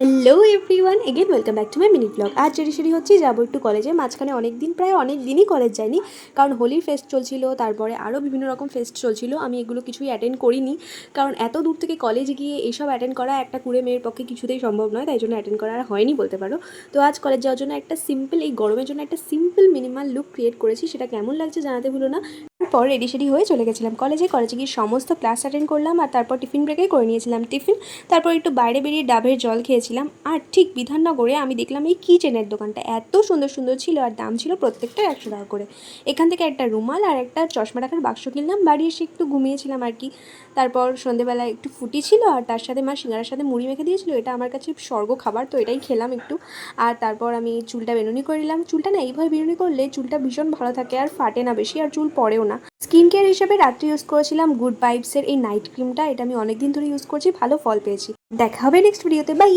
Hello everyone, again welcome back to my mini blog. আজ ready হচ্ছি, যাবো একটু কলেজে। মাঝখানে প্রায় অনেক দিনই কলেজ যাইনি, কারণ হোলির ফেস্ট চলছিল, তারপরে আরও বিভিন্ন রকম ফেস্ট চলছিল। আমি এগুলো কিছুই অ্যাটেন্ড করিনি, কারণ এত দূর থেকে কলেজে গিয়ে এইসব অ্যাটেন্ড করা একটা কুড়ে মেয়ের পক্ষে কিছুতেই সম্ভব নয়, তাই জন্য অ্যাটেন্ড করা আর হয়নি বলতে পারো। তো আজ কলেজ যাওয়ার জন্য একটা সিম্পল, এই গরমের জন্য একটা সিম্পল মিনিমাল লুক ক্রিয়েট করেছি। সেটা কেমন লাগছে জানাতে ভুলো না। তারপর রেডি হয়ে চলে গেছিলাম কলেজে গিয়ে সমস্ত ক্লাস অ্যাটেন্ড করলাম, আর তারপর টিফিন ব্রেকে করে নিয়েছিলাম টিফিন। তারপর একটু বাইরে বেরিয়ে ডাবের জল খেয়েছিলাম। আর ঠিক বিধাননগরে আমি দেখলাম এই কি চেনের দোকানটা এত সুন্দর সুন্দর ছিল, আর দাম ছিল প্রত্যেকটা 100 টাকা করে। এখান থেকে একটা রুমাল আর একটা চশমা রাখার বাক্স কিনলাম। বাড়ি এসে একটু ঘুমিয়েছিলাম আর কি। তারপর সন্ধেবেলা একটু ফুটি ছিল, আর তার সাথে মা সিঙ্গারার সাথে মুড়ি মেখে দিয়েছিল। এটা আমার কাছে স্বর্গ খাবার, তো এটাই খেলাম একটু। আর তারপর আমি চুলটা বেনুনি করে নিলাম। চুলটা না এইভাবে বেনুনি করলে চুলটা ভীষণ ভালো থাকে, আর ফাটে না বেশি, আর চুল পড়েও না। স্কিন কেয়ার হিসেবে রাত্রে ইউজ করেছিলাম গুড ভাইবসের এই নাইট ক্রিমটা। এটা আমি অনেকদিন ধরে ইউজ করছি, ভালো ফল পেয়েছি। দেখা হবে নেক্সট ভিডিওতে, বাই।